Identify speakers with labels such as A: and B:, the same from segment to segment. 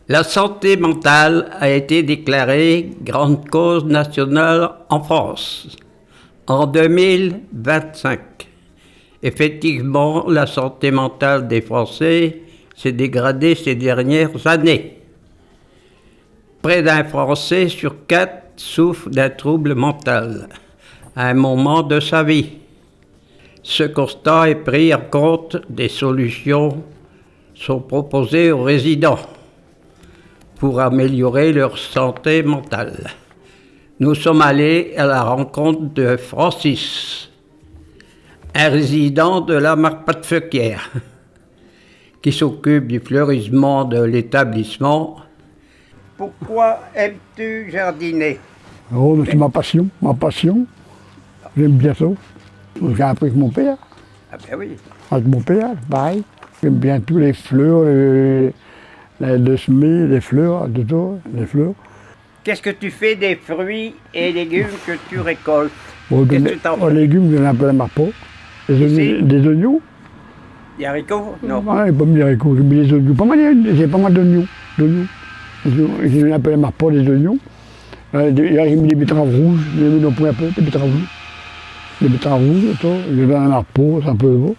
A: La santé mentale a été déclarée grande cause nationale en France en 2025. Effectivement, la santé mentale des Français s'est dégradée ces dernières années. Près d'un Français sur 4 souffre d'un trouble mental à un moment de sa vie. Ce constat est pris en compte, des solutions sont proposées aux résidents pour améliorer leur santé mentale. Nous sommes allés à la rencontre de Francis, un résident de la Marpatefeuquière, qui s'occupe du fleurissement de l'établissement. Pourquoi aimes-tu jardiner?
B: Oh, c'est ma passion. J'aime bien ça. J'ai appris avec mon père.
A: Ah ben oui.
B: Avec mon père, pareil. J'aime bien tous les fleurs, le semer, les fleurs, tout ça, les fleurs.
A: Qu'est-ce que tu fais des fruits et légumes que tu récoltes?
B: Bon,
A: Qu'est-ce que tu en
B: les
A: fais?
B: légumes, j'en ai un peu à Marpot.
A: Ici?
B: Des oignons.
A: Des haricots? Non.
B: Ouais, pas mis des haricots, j'ai mis des oignons. J'ai pas mal d'oignons. J'ai un peu à Marpot, des oignons. J'ai mis des betteraves rouges, j'ai mis un peu des betteraves rouges. Des betteraves rouges, ça. J'ai mis un Marpot, c'est un peu beau.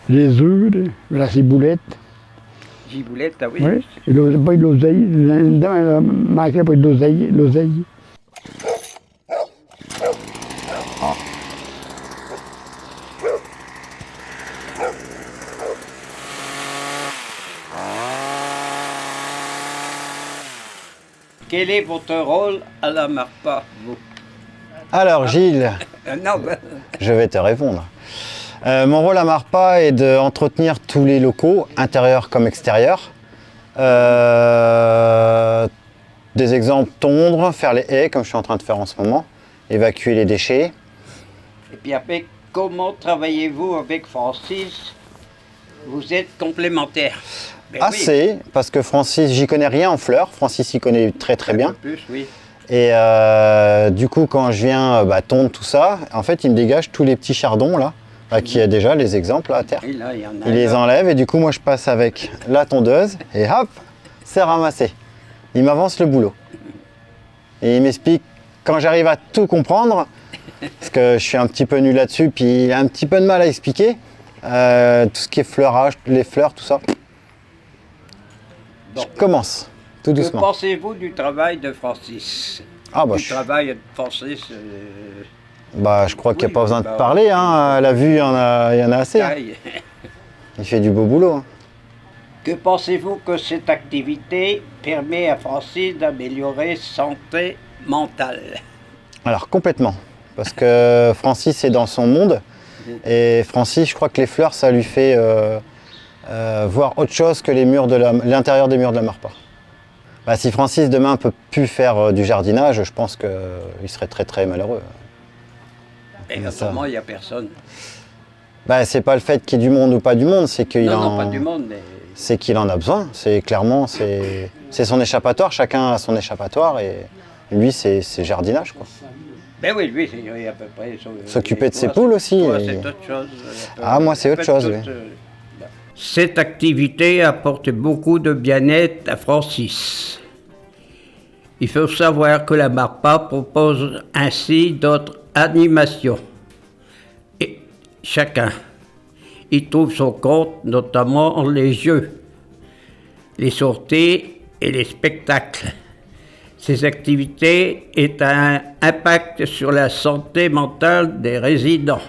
B: Les œufs, la ciboulette.
A: Giboulette, ah oui.
B: Oui, il n'a pas eu de l'oseille. Une dame, elle a marqué pour de l'oseille.
A: Quel est votre rôle à la Marpa, vous?
C: Alors Gilles,
A: Non, ben,
C: je vais te répondre. Mon rôle à Marpa est d'entretenir tous les locaux, intérieurs comme extérieurs. Des exemples, tondre, faire les haies comme je suis en train de faire en ce moment, évacuer les déchets.
A: et puis après, comment travaillez-vous avec Francis? Vous êtes complémentaires. Ben oui,
C: Assez, parce que Francis, j'y connais rien en fleurs, Francis y connaît très très
A: un
C: bien.
A: peu plus, oui.
C: Et du coup, quand je viens tondre tout ça, en fait, il me dégage tous les petits chardons là, qui a déjà les exemples là, à terre.
A: Et là, il y en a
C: Il les
A: là.
C: enlève et du coup, moi, je passe avec la tondeuse et hop, c'est ramassé. Il m'avance le boulot. Et il m'explique, quand j'arrive à tout comprendre, parce que je suis un petit peu nul là-dessus, puis il a un petit peu de mal à expliquer, tout ce qui est fleurage, les fleurs, tout ça.
A: Bon.
C: Je commence, tout
A: Que
C: doucement.
A: pensez-vous du travail de Francis?
C: Ah bah,
A: Du travail de Francis,
C: je crois qu'il n'y a
A: Oui,
C: pas besoin de
A: bah,
C: parler, hein. À la vue, il y en a assez. Hein.
A: taille.
C: Il fait du beau boulot. Hein.
A: Que pensez-vous que cette activité permet à Francis d'améliorer sa santé mentale?
C: Alors complètement, parce que Francis est dans son monde, et Francis, je crois que les fleurs, ça lui fait voir autre chose que l'intérieur des murs de la Marpa. Si Francis demain peut plus faire du jardinage, je pense qu'il serait très très malheureux.
A: Et
C: ça.
A: autrement, il n'y a personne.
C: C'est pas le fait qu'il y ait du monde ou pas du monde, c'est qu'il
A: Non, pas du monde, mais...
C: c'est qu'il en a besoin. C'est clairement, c'est son échappatoire. Chacun a son échappatoire et lui, c'est jardinage, quoi.
A: Ben oui, lui, c'est à peu près...
C: S'occuper de ses
A: Toi,
C: poules aussi.
A: Toi,
C: et-
A: c'est autre chose.
C: Ah, moi, c'est autre chose, oui.
A: Cette activité apporte beaucoup de bien-être à Francis. Il faut savoir que la Marpa propose ainsi d'autres animations. Et chacun y trouve son compte, notamment les jeux, les sorties et les spectacles. Ces activités ont un impact sur la santé mentale des résidents.